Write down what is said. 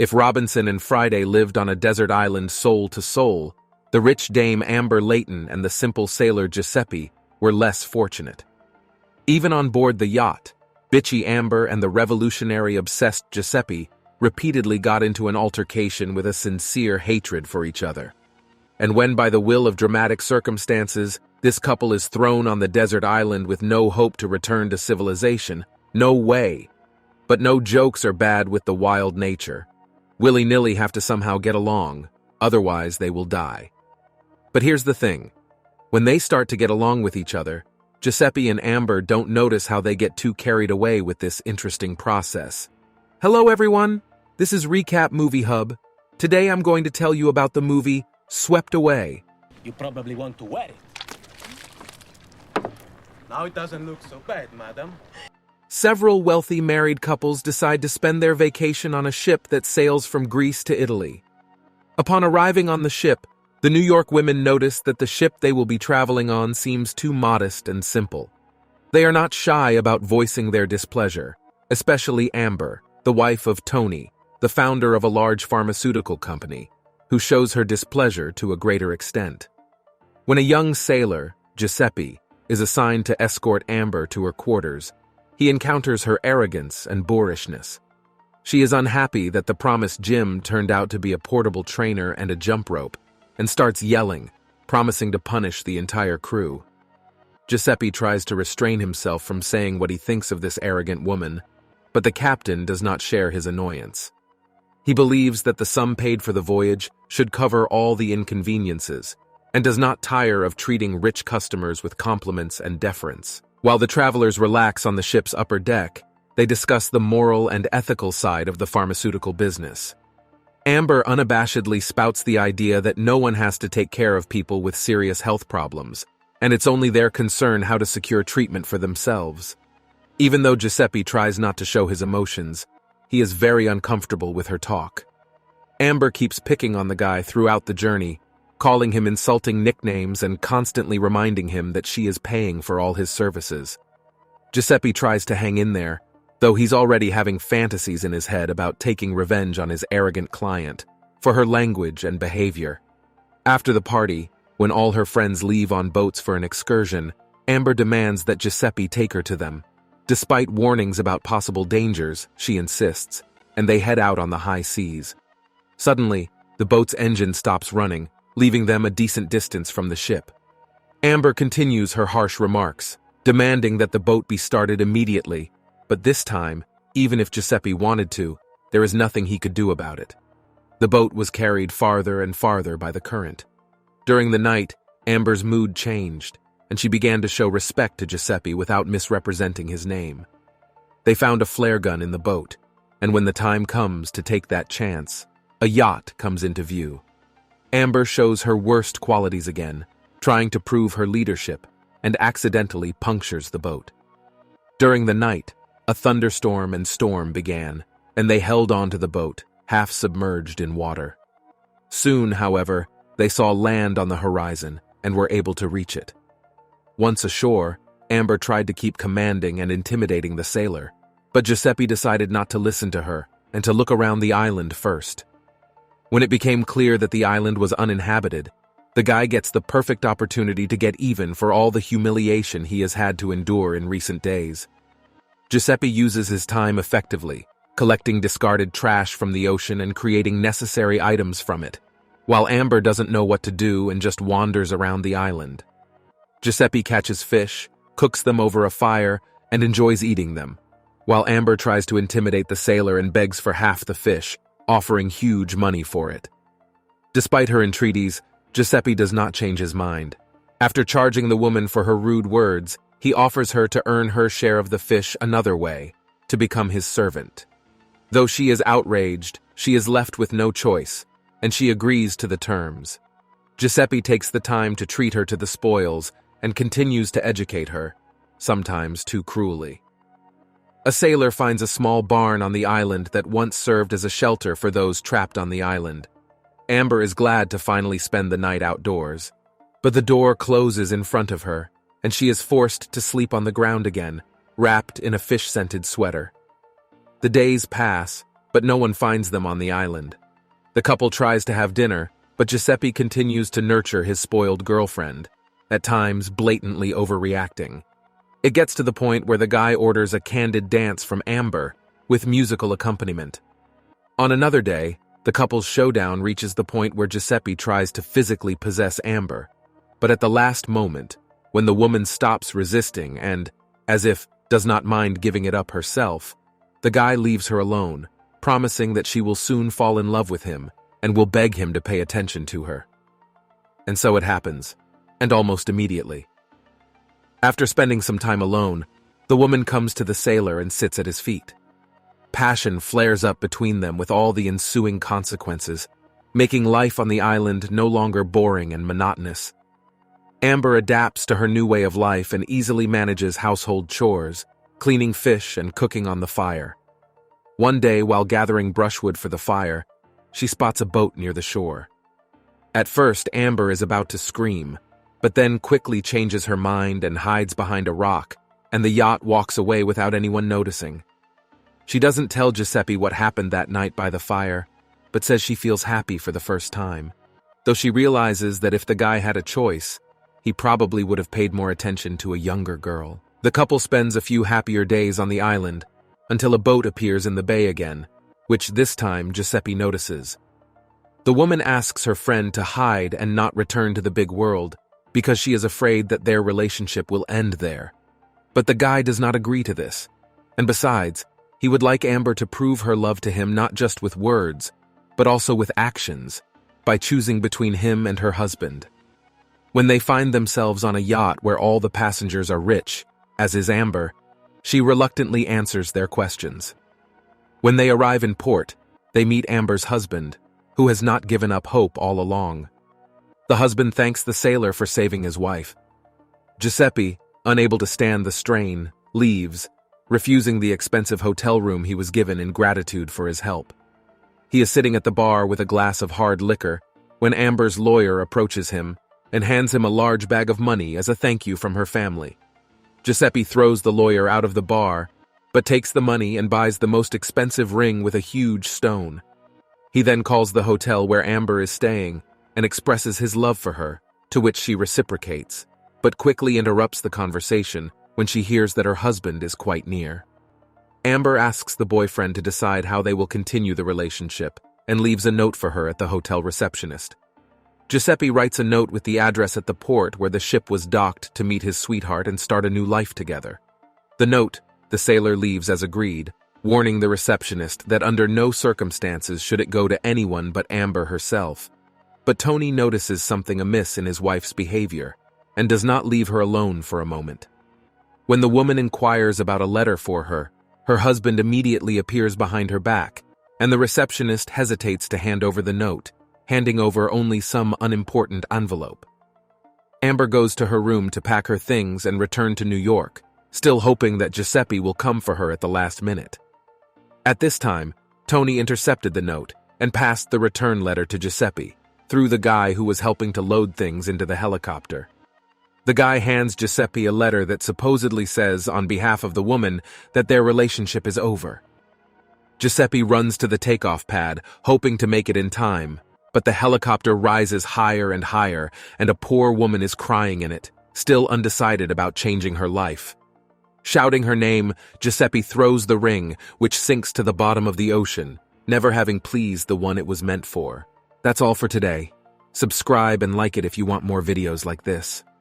If Robinson and Friday lived on a desert island soul to soul, the rich dame Amber Layton and the simple sailor Giuseppe were less fortunate. Even on board the yacht, bitchy Amber and the revolutionary-obsessed Giuseppe repeatedly got into an altercation with a sincere hatred for each other. And when by the will of dramatic circumstances, this couple is thrown on the desert island with no hope to return to civilization, no way. But no jokes are bad with the wild nature. Willy-nilly have to somehow get along, otherwise they will die. But here's the thing. When they start to get along with each other, Giuseppe and Amber don't notice how they get too carried away with this interesting process. Hello everyone, this is Recap Movie Hub. Today I'm going to tell you about the movie Swept Away. You probably want to wear it. Now it doesn't look so bad, madam. Several wealthy married couples decide to spend their vacation on a ship that sails from Greece to Italy. Upon arriving on the ship, the New York women notice that the ship they will be traveling on seems too modest and simple. They are not shy about voicing their displeasure, especially Amber, the wife of Tony, the founder of a large pharmaceutical company, who shows her displeasure to a greater extent. When a young sailor, Giuseppe, is assigned to escort Amber to her quarters, he encounters her arrogance and boorishness. She is unhappy that the promised gym turned out to be a portable trainer and a jump rope, and starts yelling, promising to punish the entire crew. Giuseppe tries to restrain himself from saying what he thinks of this arrogant woman, but the captain does not share his annoyance. He believes that the sum paid for the voyage should cover all the inconveniences, and does not tire of treating rich customers with compliments and deference. While the travelers relax on the ship's upper deck, they discuss the moral and ethical side of the pharmaceutical business. Amber unabashedly spouts the idea that no one has to take care of people with serious health problems, and it's only their concern how to secure treatment for themselves. Even though Giuseppe tries not to show his emotions, he is very uncomfortable with her talk. Amber keeps picking on the guy throughout the journey, calling him insulting nicknames and constantly reminding him that she is paying for all his services. Giuseppe tries to hang in there, though he's already having fantasies in his head about taking revenge on his arrogant client for her language and behavior. After the party, when all her friends leave on boats for an excursion, Amber demands that Giuseppe take her to them. Despite warnings about possible dangers, she insists, and they head out on the high seas. Suddenly, the boat's engine stops running, leaving them a decent distance from the ship. Amber continues her harsh remarks, demanding that the boat be started immediately, but this time, even if Giuseppe wanted to, there is nothing he could do about it. The boat was carried farther and farther by the current. During the night, Amber's mood changed, and she began to show respect to Giuseppe without misrepresenting his name. They found a flare gun in the boat, and when the time comes to take that chance, a yacht comes into view. Amber shows her worst qualities again, trying to prove her leadership, and accidentally punctures the boat. During the night, a thunderstorm and storm began, and they held on to the boat, half submerged in water. Soon, however, they saw land on the horizon and were able to reach it. Once ashore, Amber tried to keep commanding and intimidating the sailor, but Giuseppe decided not to listen to her and to look around the island first. When it became clear that the island was uninhabited, the guy gets the perfect opportunity to get even for all the humiliation he has had to endure in recent days. Giuseppe uses his time effectively, collecting discarded trash from the ocean and creating necessary items from it, while Amber doesn't know what to do and just wanders around the island. Giuseppe catches fish, cooks them over a fire, and enjoys eating them, while Amber tries to intimidate the sailor and begs for half the fish, offering huge money for it. Despite her entreaties, Giuseppe does not change his mind. After charging the woman for her rude words, he offers her to earn her share of the fish another way, to become his servant. Though she is outraged, she is left with no choice, and she agrees to the terms. Giuseppe takes the time to treat her to the spoils and continues to educate her, sometimes too cruelly. A sailor finds a small barn on the island that once served as a shelter for those trapped on the island. Amber is glad to finally spend the night outdoors, but the door closes in front of her, and she is forced to sleep on the ground again, wrapped in a fish-scented sweater. The days pass, but no one finds them on the island. The couple tries to have dinner, but Giuseppe continues to nurture his spoiled girlfriend, at times blatantly overreacting. It gets to the point where the guy orders a candid dance from Amber, with musical accompaniment. On another day, the couple's showdown reaches the point where Giuseppe tries to physically possess Amber, but at the last moment, when the woman stops resisting and, as if does not mind giving it up herself, the guy leaves her alone, promising that she will soon fall in love with him and will beg him to pay attention to her. And so it happens, and almost immediately. After spending some time alone, the woman comes to the sailor and sits at his feet. Passion flares up between them with all the ensuing consequences, making life on the island no longer boring and monotonous. Amber adapts to her new way of life and easily manages household chores, cleaning fish and cooking on the fire. One day, while gathering brushwood for the fire, she spots a boat near the shore. At first, Amber is about to scream, but then quickly changes her mind and hides behind a rock, and the yacht walks away without anyone noticing. She doesn't tell Giuseppe what happened that night by the fire, but says she feels happy for the first time, though she realizes that if the guy had a choice, he probably would have paid more attention to a younger girl. The couple spends a few happier days on the island, until a boat appears in the bay again, which this time Giuseppe notices. The woman asks her friend to hide and not return to the big world, because she is afraid that their relationship will end there. But the guy does not agree to this, and besides, he would like Amber to prove her love to him not just with words, but also with actions, by choosing between him and her husband. When they find themselves on a yacht where all the passengers are rich, as is Amber, she reluctantly answers their questions. When they arrive in port, they meet Amber's husband, who has not given up hope all along. The husband thanks the sailor for saving his wife. Giuseppe, unable to stand the strain, leaves, refusing the expensive hotel room he was given in gratitude for his help. He is sitting at the bar with a glass of hard liquor when Amber's lawyer approaches him and hands him a large bag of money as a thank you from her family. Giuseppe throws the lawyer out of the bar, but takes the money and buys the most expensive ring with a huge stone. He then calls the hotel where Amber is staying and expresses his love for her, to which she reciprocates, but quickly interrupts the conversation when she hears that her husband is quite near. Amber asks the boyfriend to decide how they will continue the relationship and leaves a note for her at the hotel receptionist. Giuseppe writes a note with the address at the port where the ship was docked to meet his sweetheart and start a new life together. The note, the sailor leaves as agreed, warning the receptionist that under no circumstances should it go to anyone but Amber herself. But Tony notices something amiss in his wife's behavior and does not leave her alone for a moment. When the woman inquires about a letter for her, her husband immediately appears behind her back, and the receptionist hesitates to hand over the note, handing over only some unimportant envelope. Amber goes to her room to pack her things and return to New York, still hoping that Giuseppe will come for her at the last minute. At this time, Tony intercepted the note and passed the return letter to Giuseppe, through the guy who was helping to load things into the helicopter. The guy hands Giuseppe a letter that supposedly says, on behalf of the woman, that their relationship is over. Giuseppe runs to the takeoff pad, hoping to make it in time, but the helicopter rises higher and higher, and a poor woman is crying in it, still undecided about changing her life. Shouting her name, Giuseppe throws the ring, which sinks to the bottom of the ocean, never having pleased the one it was meant for. That's all for today. Subscribe and like it if you want more videos like this.